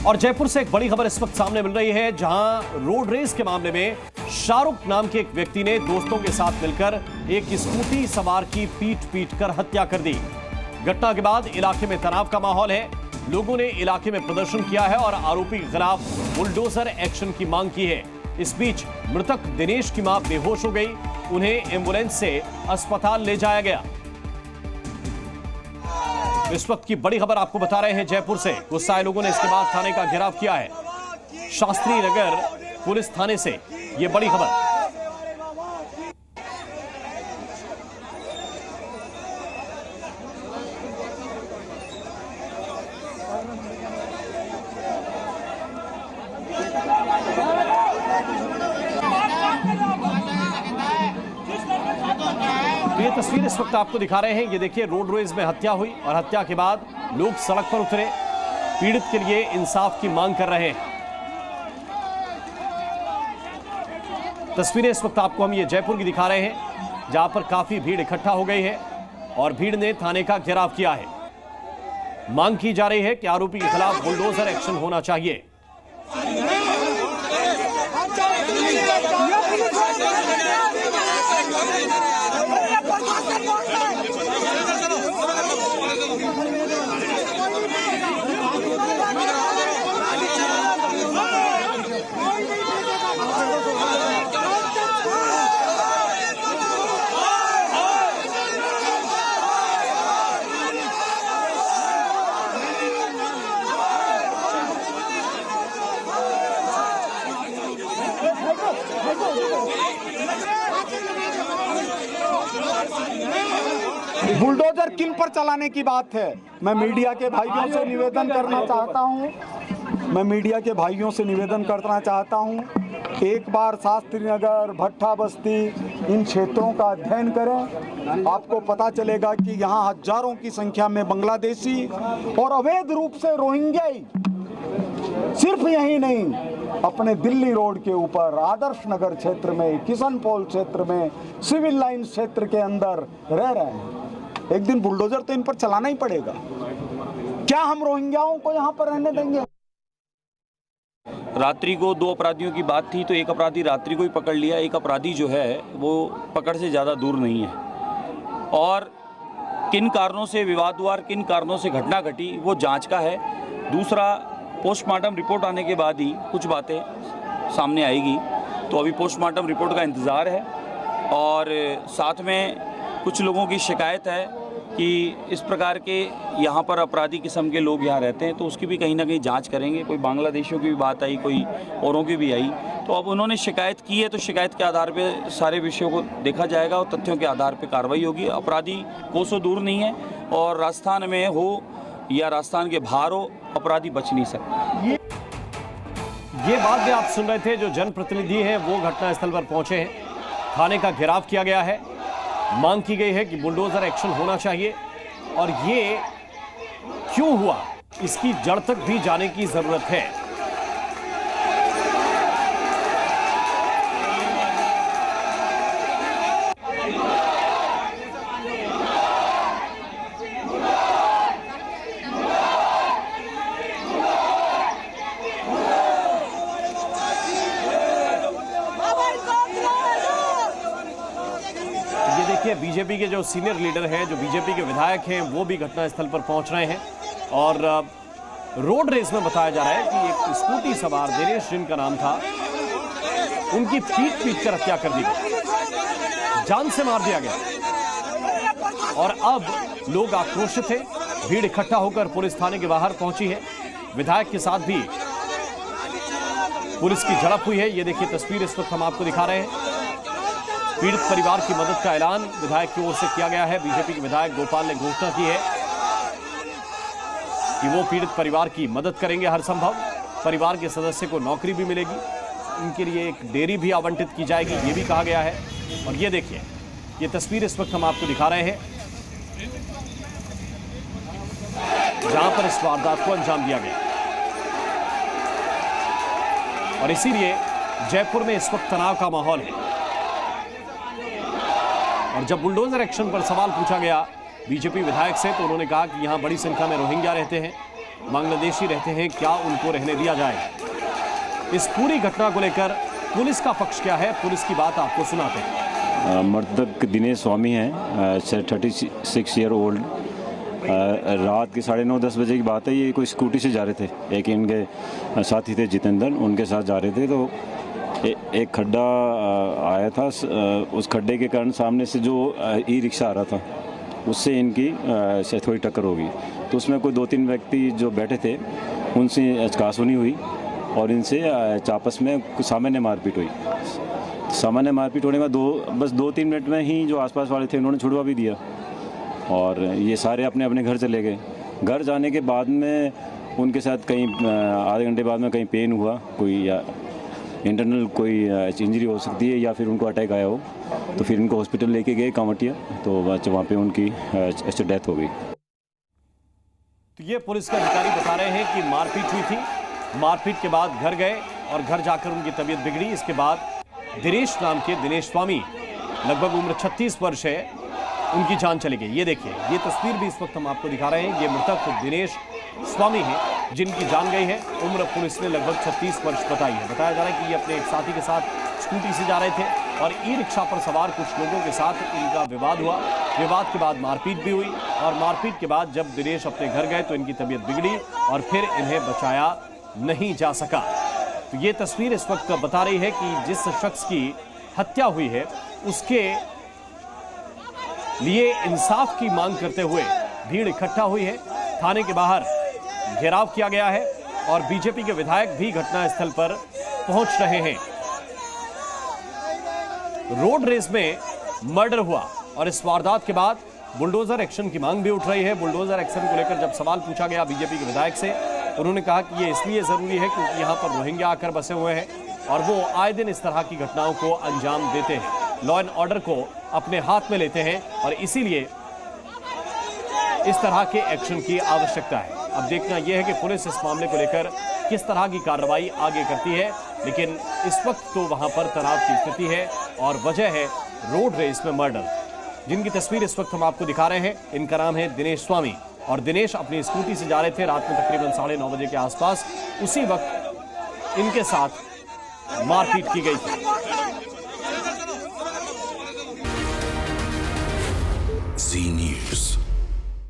और जयपुर से एक बड़ी खबर इस वक्त सामने मिल रही है, जहां रोड रेस के मामले में शाहरुख नाम के एक व्यक्ति ने दोस्तों के साथ मिलकर एक स्कूटी सवार की पीट कर हत्या कर दी। घटना के बाद इलाके में तनाव का माहौल है। लोगों ने इलाके में प्रदर्शन किया है और आरोपी के खिलाफ बुलडोजर एक्शन की मांग की है। इस बीच मृतक दिनेश की मां बेहोश हो गई, उन्हें एम्बुलेंस से अस्पताल ले जाया गया। इस वक्त की बड़ी खबर आपको बता रहे हैं जयपुर से। गुस्साए लोगों ने इसके बाद थाने का घेराव किया है। शास्त्री नगर पुलिस थाने से यह बड़ी खबर। ये तस्वीर इस वक्त आपको दिखा रहे हैं। ये देखिए, रोड रेस में हत्या हुई और हत्या के बाद लोग सड़क पर उतरे, पीड़ित के लिए इंसाफ की मांग कर रहे हैं। तस्वीरें इस वक्त आपको हम ये जयपुर की दिखा रहे हैं, जहां पर काफी भीड़ इकट्ठा हो गई है और भीड़ ने थाने का घेराव किया है। मांग की जा रही है कि आरोपी के खिलाफ बुलडोजर एक्शन होना चाहिए। बुलडोजर किन पर चलाने की बात है। मैं मीडिया के भाइयों से निवेदन करना चाहता हूं, एक बार शास्त्री नगर, भट्टा बस्ती, इन क्षेत्रों का अध्ययन करें। आपको पता चलेगा कि यहाँ हजारों की संख्या में बांग्लादेशी और अवैध रूप से रोहिंग्याई, सिर्फ यही नहीं, अपने दिल्ली रोड के ऊपर, आदर्श नगर क्षेत्र में, किशनपोल क्षेत्र में, सिविल लाइन क्षेत्र के अंदर रह रहे हैं। एक दिन बुलडोजर तो इन पर चलाना ही पड़ेगा। क्या हम रोहिंग्याओं को यहाँ पर रहने देंगे? रात्रि को दो अपराधियों की बात थी, तो एक अपराधी रात्रि को ही पकड़ लिया। एक अपराधी जो है वो पकड़ से ज़्यादा दूर नहीं है, और किन कारणों से विवाद हुआ, किन कारणों से घटना घटी, वो जांच का है। दूसरा, पोस्टमार्टम रिपोर्ट आने के बाद ही कुछ बातें सामने आएगी, तो अभी पोस्टमार्टम रिपोर्ट का इंतज़ार है। और साथ में कुछ लोगों की शिकायत है कि इस प्रकार के यहाँ पर अपराधी किस्म के लोग यहाँ रहते हैं, तो उसकी भी कहीं ना कहीं जांच करेंगे। कोई बांग्लादेशियों की भी बात आई, कोई औरों की भी आई, तो अब उन्होंने शिकायत की है, तो शिकायत के आधार पे सारे विषयों को देखा जाएगा और तथ्यों के आधार पे कार्रवाई होगी। अपराधी कोसों दूर नहीं है, और राजस्थान में हो या राजस्थान के बाहर हो, अपराधी बच नहीं सकते। ये बात भी आप सुन रहे थे। जो जनप्रतिनिधि हैं वो घटनास्थल पर पहुंचे हैं, थाने का घेराव किया गया है, मांग की गई है कि बुलडोजर एक्शन होना चाहिए, और ये क्यों हुआ इसकी जड़ तक भी जाने की जरूरत है। बीजेपी के जो सीनियर लीडर हैं, जो बीजेपी के विधायक हैं, वो भी घटनास्थल पर पहुंच रहे हैं। और रोड रेस में बताया जा रहा है कि एक स्कूटी सवार दिनेश, जिनका नाम था, उनकी पीट कर हत्या कर दी गई, जान से मार दिया गया। और अब लोग आक्रोशित हैं, भीड़ इकट्ठा होकर पुलिस थाने के बाहर पहुंची है। विधायक के साथ भी पुलिस की झड़प हुई है। ये देखिए तस्वीर इस वक्त हम आपको दिखा रहे हैं। पीड़ित परिवार की मदद का ऐलान विधायक की ओर से किया गया है। बीजेपी के विधायक गोपाल ने घोषणा की है कि वो पीड़ित परिवार की मदद करेंगे हर संभव। परिवार के सदस्य को नौकरी भी मिलेगी, इनके लिए एक डेयरी भी आवंटित की जाएगी, ये भी कहा गया है। और ये देखिए, ये तस्वीर इस वक्त हम आपको दिखा रहे हैं, जहां पर इस वारदात को अंजाम दिया गया। और इसीलिए जयपुर में इस वक्त तनाव का माहौल है। और जब बुलडोजर एक्शन पर सवाल पूछा गया बीजेपी विधायक से, तो उन्होंने कहा कि यहां बड़ी संख्या में रोहिंग्या रहते हैं बांग्लादेशी रहते हैं, क्या उनको रहने दिया जाए? इस पूरी घटना को लेकर पुलिस का पक्ष क्या है, पुलिस की बात आपको सुनाते हैं। मृतक दिनेश स्वामी हैं, 36 ईयर ओल्ड। रात के 9:30-10 बजे की बात है। ये कोई स्कूटी से जा रहे थे, एक इनके साथी थे जितेंद्र, उनके साथ जा रहे थे। तो एक खड्डा आया था, उस खड्डे के कारण सामने से जो ई रिक्शा आ रहा था उससे इनकी से थोड़ी टक्कर हो गई। तो उसमें कोई 2-3 व्यक्ति जो बैठे थे उनसे चकासुनी हुई और इनसे आपस में कुछ सामान्य मारपीट हुई। सामान्य मारपीट होने के बाद बस 2-3 मिनट में ही जो आसपास वाले थे उन्होंने छुड़वा भी दिया और ये सारे अपने अपने घर चले गए। घर जाने के बाद में उनके साथ कहीं आधे घंटे बाद में कहीं पेन हुआ, कोई या इंटरनल कोई इंजरी हो सकती है या फिर उनको अटैक आया हो, तो फिर इनको हॉस्पिटल लेके गए कांवटिया, तो वहाँ पे उनकी डेथ हो गई। तो ये पुलिस के अधिकारी बता रहे हैं कि मारपीट हुई थी, मारपीट के बाद घर गए और घर जाकर उनकी तबीयत बिगड़ी। इसके बाद दिनेश नाम के दिनेश स्वामी, लगभग उम्र 36 वर्ष है, उनकी जान चली गई। ये देखिए, ये तस्वीर भी इस वक्त हम आपको दिखा रहे हैं। ये मृतक दिनेश स्वामी हैं जिनकी जान गई है। उम्र पुलिस ने लगभग 36 वर्ष बताई है। बताया जा रहा है कि ये अपने एक साथी के साथ स्कूटी से जा रहे थे और ई रिक्शा पर सवार कुछ लोगों के साथ इनका विवाद हुआ। विवाद के बाद मारपीट भी हुई और मारपीट के बाद जब दिनेश अपने घर गए तो इनकी तबीयत बिगड़ी और फिर इन्हें बचाया नहीं जा सका। तो ये तस्वीर इस वक्त बता रही है कि जिस शख्स की हत्या हुई है उसके लिए इंसाफ की मांग करते हुए भीड़ इकट्ठा हुई है। थाने के बाहर घेराव किया गया है और बीजेपी के विधायक भी घटनास्थल पर पहुंच रहे हैं। रोड रेस में मर्डर हुआ और इस वारदात के बाद बुलडोजर एक्शन की मांग भी उठ रही है। बुलडोजर एक्शन को लेकर जब सवाल पूछा गया बीजेपी के विधायक से, उन्होंने कहा कि ये इसलिए जरूरी है क्योंकि यहाँ पर रोहिंग्या आकर बसे हुए हैं और वो आए दिन इस तरह की घटनाओं को अंजाम देते हैं, लॉ एंड ऑर्डर को अपने हाथ में लेते हैं और इसीलिए इस तरह के एक्शन की आवश्यकता है। अब देखना यह है कि पुलिस इस मामले को लेकर किस तरह की कार्रवाई आगे करती है, लेकिन इस वक्त तो वहां पर तनाव की स्थिति है और वजह है रोड रेस में मर्डर, जिनकी तस्वीर इस वक्त हम आपको दिखा रहे हैं। इनका नाम है दिनेश स्वामी और दिनेश अपनी स्कूटी से जा रहे थे रात में तकरीबन 9:30 बजे के आसपास। उसी वक्त इनके साथ मारपीट की गई थी।